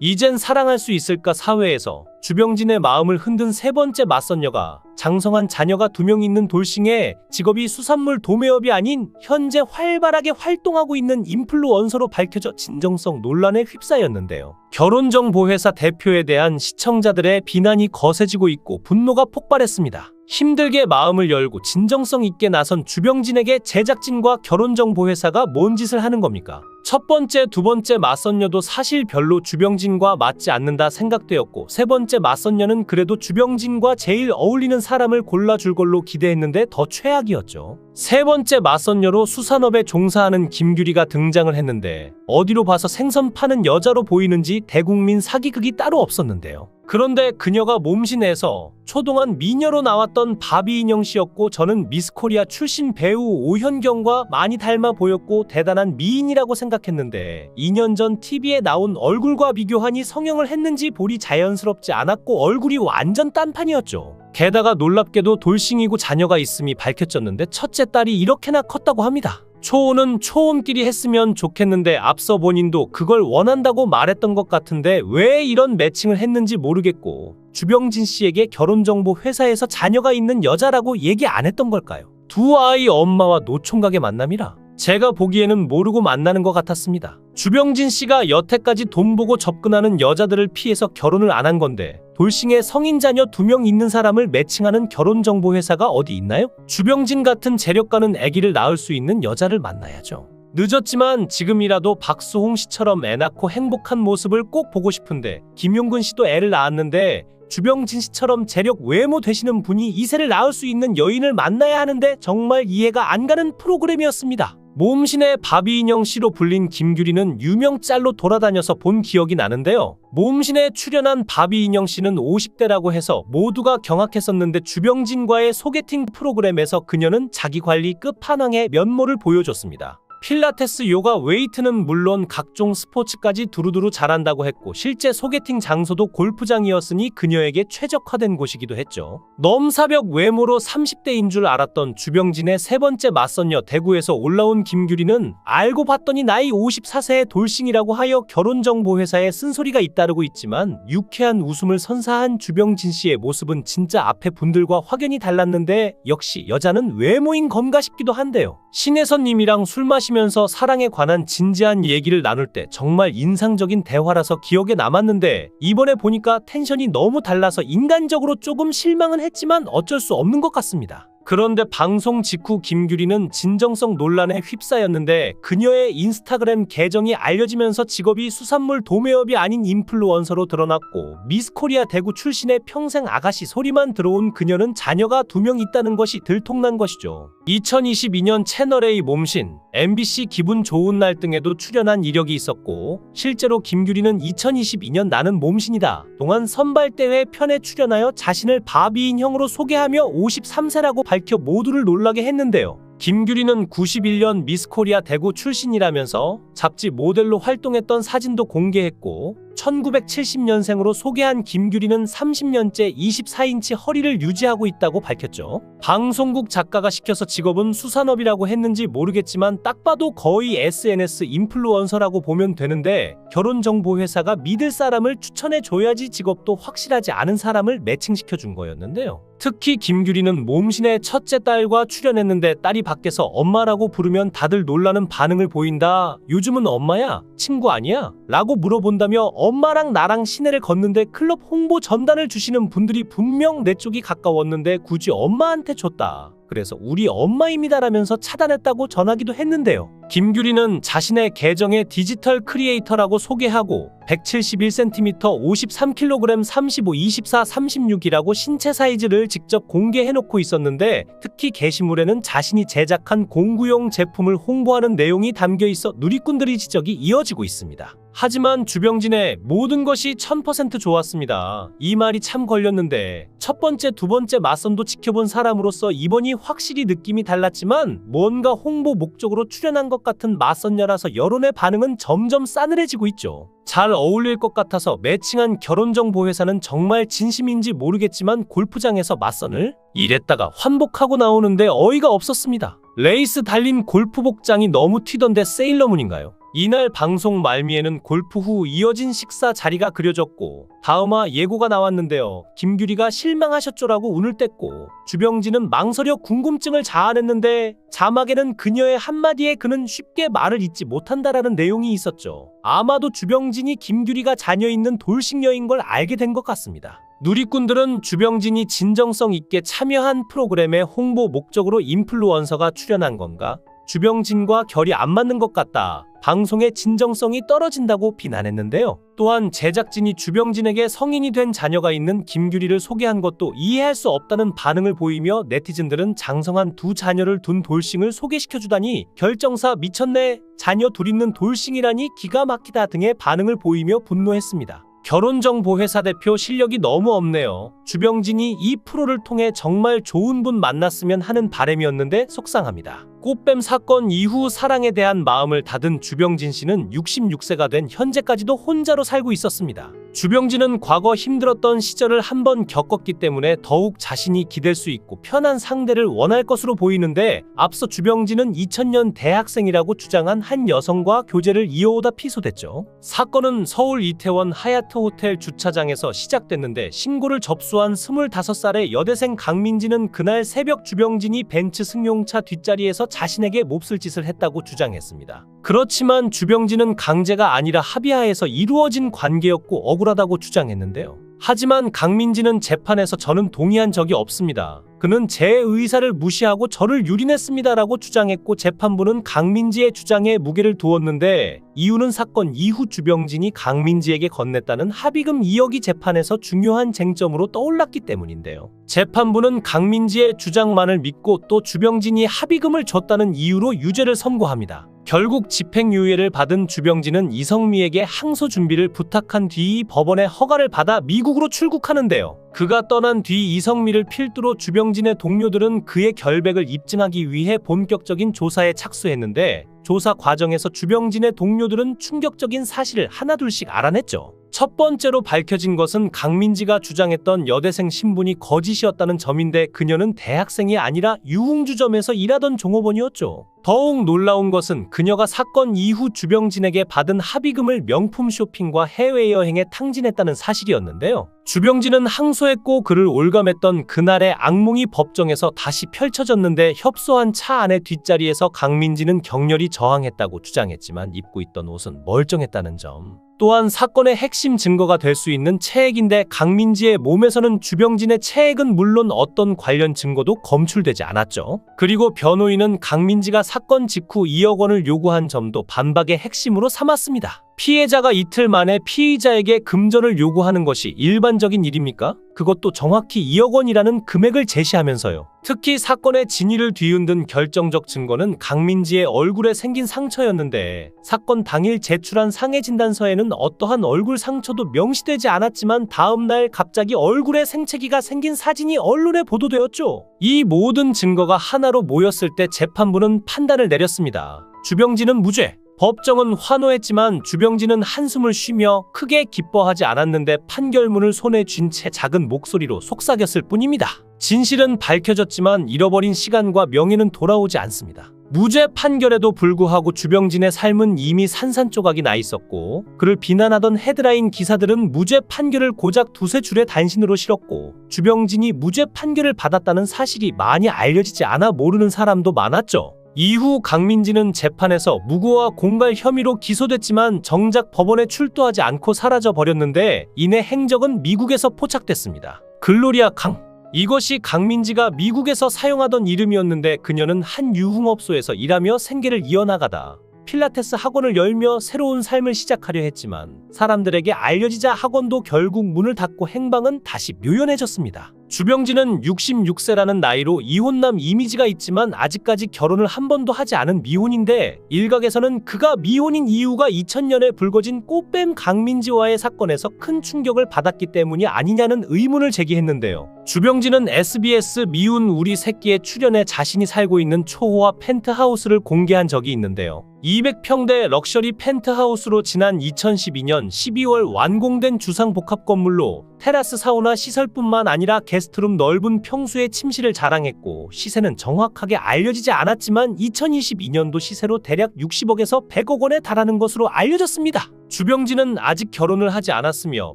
이젠 사랑할 수 있을까 사회에서 주병진의 마음을 흔든 세 번째 맞선녀가 장성한 자녀가 2명 있는 돌싱에 직업이 수산물 도매업이 아닌 현재 활발하게 활동하고 있는 인플루언서로 밝혀져 진정성 논란에 휩싸였는데요. 결혼정보회사 대표에 대한 시청자들의 비난이 거세지고 있고 분노가 폭발했습니다. 힘들게 마음을 열고 진정성 있게 나선 주병진에게 제작진과 결혼정보회사가 뭔 짓을 하는 겁니까? 첫 번째, 두 번째 맞선녀도 사실 별로 주병진과 맞지 않는다 생각되었고, 세 번째 맞선녀는 그래도 주병진과 제일 어울리는 사람을 골라줄 걸로 기대했는데 더 최악이었죠. 세 번째 맞선녀로 수산업에 종사하는 김규리가 등장을 했는데 어디로 봐서 생선 파는 여자로 보이는지 대국민 사기극이 따로 없었는데요. 그런데 그녀가 몸신에서 초동안 미녀로 나왔던 바비 인형 씨였고, 저는 미스코리아 출신 배우 오현경과 많이 닮아 보였고 대단한 미인이라고 생각했는데 2년 전 TV에 나온 얼굴과 비교하니 성형을 했는지 볼이 자연스럽지 않았고 얼굴이 완전 딴판이었죠. 게다가 놀랍게도 돌싱이고 자녀가 있음이 밝혀졌는데 첫째 딸이 이렇게나 컸다고 합니다. 초혼은 초혼끼리 했으면 좋겠는데 앞서 본인도 그걸 원한다고 말했던 것 같은데 왜 이런 매칭을 했는지 모르겠고, 주병진 씨에게 결혼정보 회사에서 자녀가 있는 여자라고 얘기 안 했던 걸까요? 두 아이 엄마와 노총각의 만남이라 제가 보기에는 모르고 만나는 것 같았습니다. 주병진 씨가 여태까지 돈 보고 접근하는 여자들을 피해서 결혼을 안 한 건데 돌싱에 성인 자녀 2명 있는 사람을 매칭하는 결혼정보회사가 어디 있나요? 주병진 같은 재력가는 아기를 낳을 수 있는 여자를 만나야죠. 늦었지만 지금이라도 박수홍 씨처럼 애 낳고 행복한 모습을 꼭 보고 싶은데, 김용근 씨도 애를 낳았는데 주병진 씨처럼 재력 외모 되시는 분이 2세를 낳을 수 있는 여인을 만나야 하는데 정말 이해가 안 가는 프로그램이었습니다. 몸신의 바비 인형 씨로 불린 김규리는 유명 짤로 돌아다녀서 본 기억이 나는데요. 몸신에 출연한 바비 인형 씨는 50대라고 해서 모두가 경악했었는데 주병진과의 소개팅 프로그램에서 그녀는 자기 관리 끝판왕의 면모를 보여줬습니다. 필라테스, 요가, 웨이트는 물론 각종 스포츠까지 두루두루 잘한다고 했고, 실제 소개팅 장소도 골프장이었으니 그녀에게 최적화된 곳이기도 했죠. 넘사벽 외모로 30대인 줄 알았던 주병진의 세 번째 맞선녀 대구에서 올라온 김규리는 알고 봤더니 나이 54세의 돌싱이라고 하여 결혼정보회사에 쓴소리가 잇따르고 있지만, 유쾌한 웃음을 선사한 주병진 씨의 모습은 진짜 앞에 분들과 확연히 달랐는데 역시 여자는 외모인 건가 싶기도 한데요. 신혜선님이랑 술 마시면서 사랑에 관한 진지한 얘기를 나눌 때 정말 인상적인 대화라서 기억에 남았는데, 이번에 보니까 텐션이 너무 달라서 인간적으로 조금 실망은 했지만 어쩔 수 없는 것 같습니다. 그런데 방송 직후 김규리는 진정성 논란에 휩싸였는데 그녀의 인스타그램 계정이 알려지면서 직업이 수산물 도매업이 아닌 인플루언서로 드러났고, 미스코리아 대구 출신의 평생 아가씨 소리만 들어온 그녀는 자녀가 2명 있다는 것이 들통난 것이죠. 2022년 채널A 몸신, MBC 기분 좋은 날 등에도 출연한 이력이 있었고, 실제로 김규리는 2022년 나는 몸신이다 동안 선발대회 편에 출연하여 자신을 바비 인형으로 소개하며 53세라고 밝혀 모두를 놀라게 했는데요. 김규리는 91년 미스코리아 대구 출신이라면서 잡지 모델로 활동했던 사진도 공개했고, 1970년생으로 소개한 김규리는 30년째 24인치 허리를 유지하고 있다고 밝혔죠. 방송국 작가가 시켜서 직업은 수산업이라고 했는지 모르겠지만 딱 봐도 거의 SNS 인플루언서라고 보면 되는데, 결혼정보회사가 믿을 사람을 추천해줘야지 직업도 확실하지 않은 사람을 매칭시켜준 거였는데요. 특히 김규리는 몸신의 첫째 딸과 출연했는데 딸이 밖에서 엄마라고 부르면 다들 놀라는 반응을 보인다. 요즘은 엄마야? 친구 아니야? 라고 물어본다며 엄마랑 나랑 시내를 걷는데 클럽 홍보 전단을 주시는 분들이 분명 내 쪽이 가까웠는데 굳이 엄마한테 줬다. 그래서 우리 엄마입니다라면서 차단했다고 전하기도 했는데요. 김규리는 자신의 계정에 디지털 크리에이터라고 소개하고 171cm, 53kg, 35, 24, 36이라고 신체 사이즈를 직접 공개해놓고 있었는데, 특히 게시물에는 자신이 제작한 공구용 제품을 홍보하는 내용이 담겨있어 누리꾼들의 지적이 이어지고 있습니다. 하지만 주병진의 모든 것이 1000% 좋았습니다. 이 말이 참 걸렸는데, 첫 번째, 두 번째 맞선도 지켜본 사람으로서 이번이 확실히 느낌이 달랐지만 뭔가 홍보 목적으로 출연한 것 같은 맞선녀라서 여론의 반응은 점점 싸늘해지고 있죠. 잘 어울릴 것 같아서 매칭한 결혼정보회사는 정말 진심인지 모르겠지만 골프장에서 맞선을? 이랬다가 환복하고 나오는데 어이가 없었습니다. 레이스 달린 골프 복장이 너무 튀던데 세일러문인가요? 이날 방송 말미에는 골프 후 이어진 식사 자리가 그려졌고 다음화 예고가 나왔는데요. 김규리가 실망하셨죠라고 운을 뗐고 주병진은 망설여 궁금증을 자아냈는데 자막에는 그녀의 한마디에 그는 쉽게 말을 잇지 못한다라는 내용이 있었죠. 아마도 주병진이 김규리가 자녀 있는 돌싱녀인 걸 알게 된 것 같습니다. 누리꾼들은 주병진이 진정성 있게 참여한 프로그램의 홍보 목적으로 인플루언서가 출연한 건가? 주병진과 결이 안 맞는 것 같다. 방송의 진정성이 떨어진다고 비난했는데요. 또한 제작진이 주병진에게 성인이 된 자녀가 있는 김규리를 소개한 것도 이해할 수 없다는 반응을 보이며 네티즌들은 장성한 두 자녀를 둔 돌싱을 소개시켜주다니 결정사 미쳤네. 자녀 둘 있는 돌싱이라니 기가 막히다 등의 반응을 보이며 분노했습니다. 결혼정보회사 대표 실력이 너무 없네요. 주병진이 이 프로를 통해 정말 좋은 분 만났으면 하는 바람이었는데 속상합니다. 꽃뱀 사건 이후 사랑에 대한 마음을 닫은 주병진 씨는 66세가 된 현재까지도 혼자로 살고 있었습니다. 주병진은 과거 힘들었던 시절을 한번 겪었기 때문에 더욱 자신이 기댈 수 있고 편한 상대를 원할 것으로 보이는데 앞서 주병진은 2000년 대학생이라고 주장한 한 여성과 교제를 이어오다 피소됐죠. 사건은 서울 이태원 하얏트 호텔 주차장에서 시작됐는데 신고를 접수한 25살의 여대생 강민지는 그날 새벽 주병진이 벤츠 승용차 뒷자리에서 자신에게 몹쓸 짓을 했다고 주장했습니다. 그렇지만 주병진은 강제가 아니라 합의하에서 이루어진 관계였고 억울하다고 주장했는데요. 하지만 강민지는 재판에서 저는 동의한 적이 없습니다. 그는 제 의사를 무시하고 저를 유린했습니다라고 주장했고 재판부는 강민지의 주장에 무게를 두었는데 이유는 사건 이후 주병진이 강민지에게 건넸다는 합의금 2억이 재판에서 중요한 쟁점으로 떠올랐기 때문인데요. 재판부는 강민지의 주장만을 믿고 또 주병진이 합의금을 줬다는 이유로 유죄를 선고합니다. 결국 집행유예를 받은 주병진은 이성미에게 항소 준비를 부탁한 뒤 법원의 허가를 받아 미국으로 출국하는데요. 그가 떠난 뒤 이성미를 필두로 주병진의 동료들은 그의 결백을 입증하기 위해 본격적인 조사에 착수했는데 조사 과정에서 주병진의 동료들은 충격적인 사실을 하나둘씩 알아냈죠. 첫 번째로 밝혀진 것은 강민지가 주장했던 여대생 신분이 거짓이었다는 점인데 그녀는 대학생이 아니라 유흥주점에서 일하던 종업원이었죠. 더욱 놀라운 것은 그녀가 사건 이후 주병진에게 받은 합의금을 명품 쇼핑과 해외여행에 탕진했다는 사실이었는데요. 주병진은 항소했고 그를 올감했던 그날의 악몽이 법정에서 다시 펼쳐졌는데 협소한 차 안의 뒷자리에서 강민지는 격렬히 저항했다고 주장했지만 입고 있던 옷은 멀쩡했다는 점. 또한 사건의 핵심 증거가 될 수 있는 체액인데 강민지의 몸에서는 주병진의 체액은 물론 어떤 관련 증거도 검출되지 않았죠. 그리고 변호인은 강민지가 사건 직후 2억 원을 요구한 점도 반박의 핵심으로 삼았습니다. 피해자가 이틀 만에 피의자에게 금전을 요구하는 것이 일반적인 일입니까? 그것도 정확히 2억 원이라는 금액을 제시하면서요. 특히 사건의 진위를 뒤흔든 결정적 증거는 강민지의 얼굴에 생긴 상처였는데 사건 당일 제출한 상해 진단서에는 어떠한 얼굴 상처도 명시되지 않았지만 다음 날 갑자기 얼굴에 생채기가 생긴 사진이 언론에 보도되었죠. 이 모든 증거가 하나로 모였을 때 재판부는 판단을 내렸습니다. 주병진은 무죄. 법정은 환호했지만 주병진은 한숨을 쉬며 크게 기뻐하지 않았는데 판결문을 손에 쥔 채 작은 목소리로 속삭였을 뿐입니다. 진실은 밝혀졌지만 잃어버린 시간과 명예는 돌아오지 않습니다. 무죄 판결에도 불구하고 주병진의 삶은 이미 산산조각이 나 있었고 그를 비난하던 헤드라인 기사들은 무죄 판결을 고작 두세 줄의 단신으로 실었고 주병진이 무죄 판결을 받았다는 사실이 많이 알려지지 않아 모르는 사람도 많았죠. 이후 강민지는 재판에서 무고와 공갈 혐의로 기소됐지만 정작 법원에 출두하지 않고 사라져 버렸는데 이내 행적은 미국에서 포착됐습니다. 글로리아 강. 이것이 강민지가 미국에서 사용하던 이름이었는데 그녀는 한 유흥업소에서 일하며 생계를 이어나가다 필라테스 학원을 열며 새로운 삶을 시작하려 했지만 사람들에게 알려지자 학원도 결국 문을 닫고 행방은 다시 묘연해졌습니다. 주병진은 66세라는 나이로 이혼남 이미지가 있지만 아직까지 결혼을 한 번도 하지 않은 미혼인데 일각에서는 그가 미혼인 이유가 2000년에 불거진 꽃뱀 강민지와의 사건에서 큰 충격을 받았기 때문이 아니냐는 의문을 제기했는데요. 주병진은 SBS 미운 우리 새끼에 출연해 자신이 살고 있는 초호화 펜트하우스를 공개한 적이 있는데요. 200평대 럭셔리 펜트하우스로 지난 2012년 12월 완공된 주상복합 건물로 테라스 사우나 시설뿐만 아니라 게스트룸 넓은 평수의 침실을 자랑했고, 시세는 정확하게 알려지지 않았지만 2022년도 시세로 대략 60억에서 100억 원에 달하는 것으로 알려졌습니다. 주병진은 아직 결혼을 하지 않았으며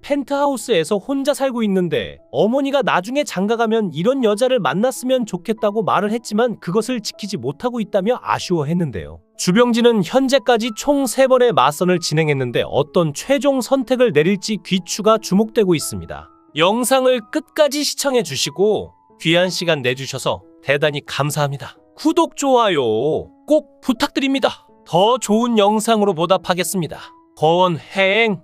펜트하우스에서 혼자 살고 있는데, 어머니가 나중에 장가가면 이런 여자를 만났으면 좋겠다고 말을 했지만 그것을 지키지 못하고 있다며 아쉬워했는데요. 주병진은 현재까지 총 3번의 맞선을 진행했는데 어떤 최종 선택을 내릴지 귀추가 주목되고 있습니다. 영상을 끝까지 시청해 주시고 귀한 시간 내주셔서 대단히 감사합니다. 구독, 좋아요 꼭 부탁드립니다. 더 좋은 영상으로 보답하겠습니다. 권행